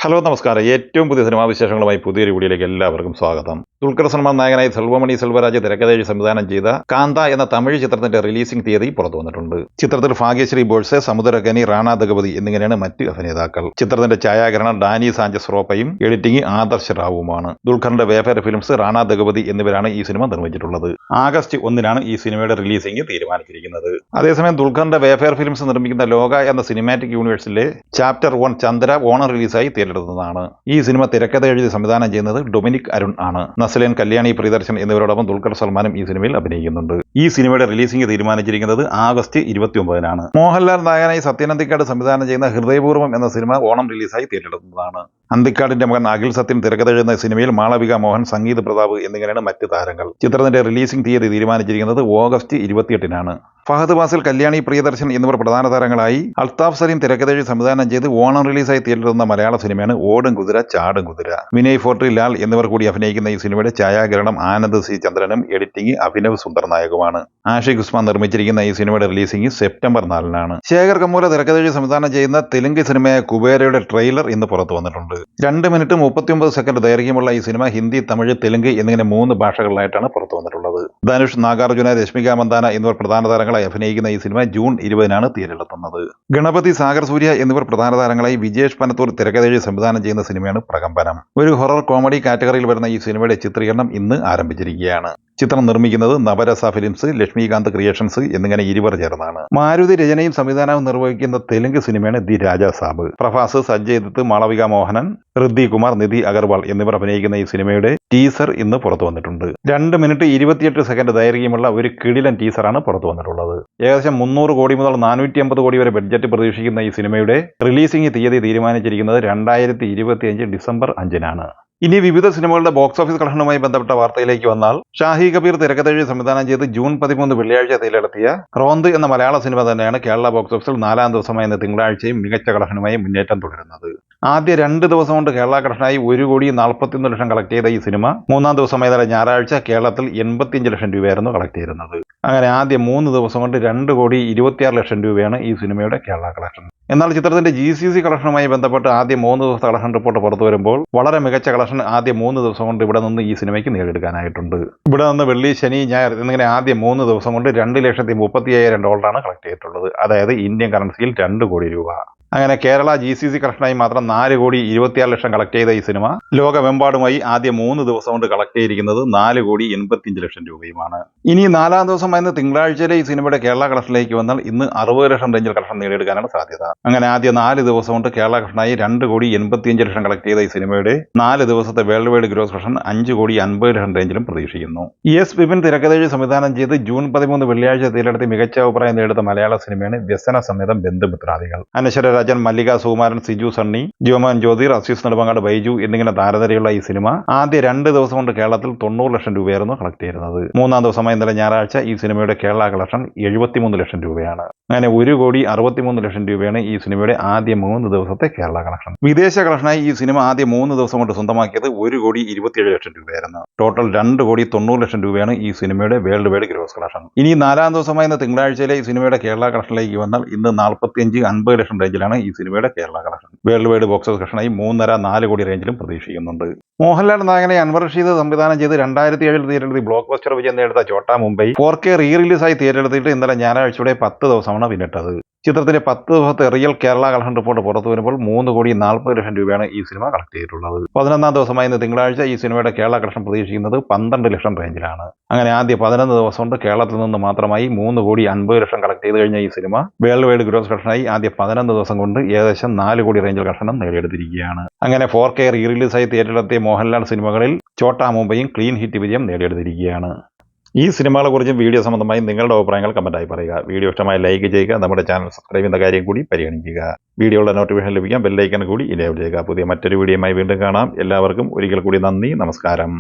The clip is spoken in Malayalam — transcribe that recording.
ഹലോ നമസ്കാരം. ഏറ്റവും പുതിയ സിനിമാ വിശേഷങ്ങളുമായി പുതിയൊരു വീഡിയോയിലേക്ക് എല്ലാവർക്കും സ്വാഗതം. ദുൽഖർ സൽമാൻ നായകനായി സെൽവമണി സെൽവരാജ് തിരക്കഥയിൽ സംവിധാനം ചെയ്ത കാന്ത എന്ന തമിഴ് ചിത്രത്തിന്റെ റിലീസിംഗ് തീയതി പുറത്തു വന്നിട്ടുണ്ട്. ചിത്രത്തിൽ ഭാഗ്യശ്രീ ബോൾസെ, സമുദ്രകനി, റാണ ദഗപതി എന്നിങ്ങനെയാണ് മറ്റ് അഭിനേതാക്കൾ. ചിത്രത്തിന്റെ ഛായാഗ്രഹണം ഡാനി സാഞ്ചസ് റോപ്പയും എഡിറ്റിംഗ് ആദർശ് റാവുമാണ്. ദുൽഖറിന്റെ വേഫെയർ ഫിലിംസ്, റാണ ദഗപതി എന്നിവരാണ് ഈ സിനിമ നിർമ്മിച്ചിട്ടുള്ളത്. ആഗസ്റ്റ് 1 ഈ സിനിമയുടെ റിലീസിംഗ് തീരുമാനിച്ചിരിക്കുന്നത്. അതേസമയം ദുൽഖറിന്റെ വേഫെയർ ഫിലിംസ് നിർമ്മിക്കുന്ന ലോക എന്ന സിനിമാറ്റിക് യൂണിവേഴ്സിലെ ചാപ്റ്റർ 1 ചന്ദ്ര ഓണം റിലീസായി തിരഞ്ഞെടുത്തതാണ്. ഈ സിനിമ തിരക്കഥ എഴുതി സംവിധാനം ചെയ്യുന്നത് ഡൊമിനിക് അരുൺ ആണ്. നസ്ലേൻ, കല്യാണി പ്രിയദർശൻ എന്നിവരോടൊപ്പം ദുൽഖർ സൽമാനും ഈ സിനിമയിൽ അഭിനയിക്കുന്നുണ്ട്. ഈ സിനിമയുടെ റിലീസിംഗ് തീരുമാനിച്ചിരിക്കുന്നത് ആഗസ്റ്റ് 29 മോഹൻലാൽ നായകനായി സത്യൻ അന്തിക്കാട് സംവിധാനം ചെയ്യുന്ന ഹൃദയപൂർവ്വം എന്ന സിനിമ ഓണം റിലീസായി തിരഞ്ഞെടുത്തതാണ്. അന്തിക്കാടിന്റെ മകൻ അഖിൽ സത്യൻ തിരക്കഥ എഴുതുന്ന സിനിമയിൽ മാളവിക മോഹൻ, സംഗീത് പ്രതാപ് എന്നിങ്ങനെയാണ് മറ്റ് താരങ്ങൾ. ചിത്രത്തിന്റെ റിലീസിംഗ് തീയതി തീരുമാനിച്ചിരിക്കുന്നത് ഓഗസ്റ്റ് 28 ഫഹദ് ഫാസിൽ, കല്യാണി പ്രിയദർശൻ എന്നിവർ പ്രധാന താരങ്ങളായി അൽത്താഫ് സലീം തിരക്കഥ എഴുതി സംവിധാനം ചെയ്ത് ഓണം റിലീസായി തിരഞ്ഞെടുത്ത മലയാള സിനിമയാണ് ഓടും കുതിര ചാടും കുതിര. വിനയ് ഫോർട്ട്, ലാൽ എന്നിവർ കൂടി അഭിനയിക്കുന്ന ഈ സിനിമയുടെ ഛായാഗ്രഹണം ആനന്ദ് സി ചന്ദ്രനും എഡിറ്റിംഗ് അഭിനവ് സുന്ദർ നായകുമാണ്. ആഷിഖ് ഉസ്മാൻ നിർമ്മിച്ചിരിക്കുന്ന ഈ സിനിമയുടെ റിലീസിംഗ് സെപ്റ്റംബർ 4 ശേഖർ കമ്മൂല തിരക്കഥ എഴുതി സംവിധാനം ചെയ്യുന്ന തെലുങ്ക് സിനിമയായ കുബേരയുടെ ട്രെയിലർ ഇന്ന് പുറത്തു വന്നിട്ടുണ്ട്. 2 മിനിറ്റ് 39 സെക്കൻഡ് ദൈർഘ്യമുള്ള ഈ സിനിമ ഹിന്ദി, തമിഴ്, തെലുങ്ക് എന്നിങ്ങനെ 3 ഭാഷകളിലായിട്ടാണ് പുറത്തു വന്നിട്ടുള്ളത്. ധനുഷ്, നാഗാർജുന, രശ്മിക മന്ദാന എന്നിവർ പ്രധാന താരങ്ങളായി അഭിനയിക്കുന്ന ഈ സിനിമ ജൂൺ 20 തിയേറ്ററിലെത്തുന്നത്. ഗണപതി, സാഗർ സൂര്യ എന്നിവർ പ്രധാന താരങ്ങളായി വിജേഷ് പനത്തൂർ തിരക്കഥ എഴുതി സംവിധാനം ചെയ്യുന്ന സിനിമയാണ് പ്രകമ്പനം. ഒരു ഹൊറർ കോമഡി കാറ്റഗറിയിൽ വരുന്ന ഈ സിനിമയുടെ ചിത്രീകരണം ഇന്ന് ആരംഭിച്ചിരിക്കുകയാണ്. ചിത്രം നിർമ്മിക്കുന്നത് നവരസ ഫിലിംസ്, ലക്ഷ്മികാന്ത് ക്രിയേഷൻസ് എന്നിങ്ങനെ 20 ചേർന്നാണ്. മാരുതി രചനയും സംവിധാനവും നിർവഹിക്കുന്ന തെലുങ്ക് സിനിമയാണ് ദി രാജാ സാബ്. പ്രഭാസ്, സഞ്ജയ് ദത്ത്, മാളവിക മോഹനൻ, ഋദ്ധി കുമാർ, നിധി അഗർവാൾ എന്നിവർ അഭിനയിക്കുന്ന ഈ സിനിമയുടെ ടീസർ ഇന്ന് പുറത്തു വന്നിട്ടുണ്ട്. 2 മിനിറ്റ് 28 സെക്കൻഡ് ദൈർഘ്യമുള്ള ഒരു കിടിലൻ ടീസറാണ് പുറത്തു വന്നിട്ടുള്ളത്. ഏകദേശം 300 കോടി മുതൽ 450 കോടി വരെ ബഡ്ജറ്റ് പ്രതീക്ഷിക്കുന്ന ഈ സിനിമയുടെ റിലീസിംഗ് തീയതി തീരുമാനിച്ചിരിക്കുന്നത് 2025 ഡിസംബർ 5 ഇനി വിവിധ സിനിമകളുടെ ബോക്സ് ഓഫീസ് കളക്ഷനുമായി ബന്ധപ്പെട്ട വാർത്തയിലേക്ക് വന്നാൽ, ഷാഹി കബീർ തിരക്കഥ എഴുതി സംവിധാനം ചെയ്ത് ജൂൺ 13 വെള്ളിയാഴ്ച തിരഞ്ഞെടുത്തിയ റോന്ത് എന്ന മലയാള സിനിമ തന്നെയാണ് കേരള ബോക്സ് ഓഫീസിൽ 4ാം ദിവസമായ ഇന്ന് തിങ്കളാഴ്ചയും മികച്ച കളക്ഷനുമായി മുന്നേറ്റം തുടരുന്നത്. ആദ്യ 2 ദിവസം കൊണ്ട് കേരള കളക്ഷനായി 1,41 ലക്ഷം കളക്ട് ചെയ്ത ഈ സിനിമ 3ാം ദിവസമായ ഞായറാഴ്ച കേരളത്തിൽ 85 ലക്ഷം രൂപയായിരുന്നു കളക്ട് ചെയ്തിരുന്നത്. അങ്ങനെ ആദ്യ 3 ദിവസം കൊണ്ട് 2,26 ലക്ഷം രൂപയാണ് ഈ സിനിമയുടെ കേരള കളക്ഷൻ. എന്നാൽ ചിത്രത്തിന്റെ GCC കളക്ഷനുമായി ബന്ധപ്പെട്ട് ആദ്യ 3 ദിവസത്തെ കളക്ഷൻ റിപ്പോർട്ട് പുറത്തു വരുമ്പോൾ വളരെ മികച്ച കളക്ഷൻ ആദ്യ 3 ദിവസം കൊണ്ട് ഇവിടെ നിന്ന് ഈ സിനിമയ്ക്ക് നേടിയെടുക്കാനായിട്ടുണ്ട്. ഇവിടെ നിന്ന് വെള്ളി, ശനി, ഞായർ എന്നിങ്ങനെ ആദ്യ 3 ദിവസം കൊണ്ട് $2,35,000 കളക്ട് ചെയ്തിട്ടുള്ളത്. അതായത് ഇന്ത്യൻ കറൻസിയിൽ 2 കോടി രൂപ. അങ്ങനെ കേരള GCC കളക്ഷനായി മാത്രം 4,26 ലക്ഷം കളക്ട് ചെയ്ത ഈ സിനിമ ലോകമെമ്പാടുമായി ആദ്യ 3 ദിവസം കൊണ്ട് കളക്ട് ചെയ്തിരിക്കുന്നത് 4,85 ലക്ഷം രൂപയുമാണ്. ഇനി 4ാം ദിവസമായിരുന്ന തിങ്കളാഴ്ചയിലെ ഈ സിനിമയുടെ കേരള കളക്ഷനിലേക്ക് വന്നാൽ ഇന്ന് 60 ലക്ഷം റേഞ്ചിൽ കളക്ഷൻ നേടിയെടുക്കാനാണ് സാധ്യത. അങ്ങനെ ആദ്യ 4 ദിവസം കൊണ്ട് കേരള കളക്ഷനായി 2,85 ലക്ഷം കളക്ട് ചെയ്ത ഈ സിനിമയുടെ 4 ദിവസത്തെ വേൾഡ് വൈഡ് ഗ്രോസ് കളക്ഷൻ 5,50 ലക്ഷം റേഞ്ചിലും പ്രതീക്ഷിക്കുന്നു. ES വിപിൻ തിരക്കഥ എഴുതി സംവിധാനം ചെയ്ത് ജൂൺ 13 വെള്ളിയാഴ്ച തിരഞ്ഞെടുത്ത് മികച്ച അഭിപ്രായം നേടുന്ന മലയാള സിനിമയാണ് വ്യസന സമേതം ബന്ധുമിത്രാദികൾ. അനശ്വര രാജൻ, മല്ലിക സുകുമാരൻ, സിജു സണ്ണി, ജോമോൻ ജ്യോതിർ, അസീസ് നെടുമങ്ങാട്, ബൈജു എന്നിങ്ങനെ താരനിരയുള്ള ഈ സിനിമ ആദ്യ 2 ദിവസം കൊണ്ട് കേരളത്തിൽ 90 ലക്ഷം രൂപയായിരുന്നു കളക്ട് ചെയ്യുന്നത്. 3ാം ദിവസമായ ഇന്നലെ ഞായറാഴ്ച ഈ സിനിമയുടെ കേരള കളക്ഷൻ 73 ലക്ഷം രൂപയാണ്. അങ്ങനെ 1,63 ലക്ഷം രൂപയാണ് ഈ സിനിമയുടെ ആദ്യ 3 ദിവസത്തെ കേരള കളക്ഷൻ. വിദേശ കളക്ഷനായി ഈ സിനിമ ആദ്യ 3 ദിവസം കൊണ്ട് സ്വന്തമാക്കിയത് 1,27 ലക്ഷം രൂപയായിരുന്നു. ടോട്ടൽ 2,90 ലക്ഷം രൂപയാണ് ഈ സിനിമയുടെ വേൾഡ് വൈഡ് ഗ്രോസ് കളക്ഷൻ. ഇനി 4ാം ദിവസമായ ഇന്ന് തിങ്കളാഴ്ചയിലെ ഈ സിനിമയുടെ കേരള കളക്ഷനിലേക്ക് വന്നാൽ ഇന്ന് 45-50 ലക്ഷം റേഞ്ചിലാണ് ഈ സിനിമയുടെ Kerala collection. World wide box office കളക്ഷനായി 3.5-4 കോടി റേഞ്ചിലും പ്രതീക്ഷിക്കുന്നുണ്ട്. മോഹൻലാൽ നായകനെ അൻവർ റഷീദ് സംവിധാനം ചെയ്ത് 2007 തിയേറ്ററിൽ ബ്ലോക്ക് ബസ്റ്റർ വിജയം നേടുന്ന ചോട്ടാ മുംബൈ 4K റിലീസായി തിയേറ്ററിലെത്തിയിട്ട് ഇന്നലെ ഞായറാഴ്ചയുടെ 10 ദിവസമാണ് പിന്നിട്ടത്. ചിത്രത്തിന്റെ 10 ദിവസത്തെ റിയൽ കേരള കളക്ഷൻ റിപ്പോർട്ട് പുറത്തു വരുമ്പോൾ 3,40 ലക്ഷം രൂപയാണ് ഈ സിനിമ കളക്ട് ചെയ്തിട്ടുള്ളത്. 11ാം ദിവസമായ ഇന്ന് തിങ്കളാഴ്ച ഈ സിനിമയുടെ കേരള കളക്ഷൻ പ്രതീക്ഷിക്കുന്നത് 12 ലക്ഷം റേഞ്ചിലാണ്. അങ്ങനെ ആദ്യ 11 ദിവസം കൊണ്ട് കേരളത്തിൽ നിന്ന് മാത്രമായി 3,50 ലക്ഷം കളക്ട് ചെയ്ത് കഴിഞ്ഞ ഈ സിനിമ വേൾഡ് വൈഡ് ഗ്രോസ് കളക്ഷനായി ആദ്യ 11 ദിവസം കൊണ്ട് ഏകദേശം 4 കോടി റേഞ്ചിൽ കളക്ഷനും നേടിയെടുത്തിരിക്കുകയാണ്. അങ്ങനെ 4K റിലീസായി തിയേറ്ററിലെത്തിയ മോഹൻലാൽ സിനിമകളിൽ ചോട്ടാ മുംബൈയും ക്ലീൻ ഹിറ്റ് വിജയം നേടിയെടുത്തിരിക്കുകയാണ്. ഈ സിനിമകളെക്കുറിച്ചും വീഡിയോ സംബന്ധമായി നിങ്ങളുടെ അഭിപ്രായങ്ങൾ കമന്റായി പറയുക. വീഡിയോ ഇഷ്ടമായി ലൈക്ക് ചെയ്യുക. നമ്മുടെ ചാനൽ സബ്സ്ക്രൈബ് ചെയ്യുന്ന കാര്യം കൂടി പരിഗണിക്കുക. വീഡിയോയുടെ നോട്ടിഫിക്കേഷൻ ലഭിക്കാൻ ബെല്ലൈക്കൺ കൂടി ഇനേബിൾ ചെയ്യുക. പുതിയ മറ്റൊരു വീഡിയോയുമായി വീണ്ടും കാണാം. എല്ലാവർക്കും ഒരിക്കൽ കൂടി നന്ദി, നമസ്കാരം.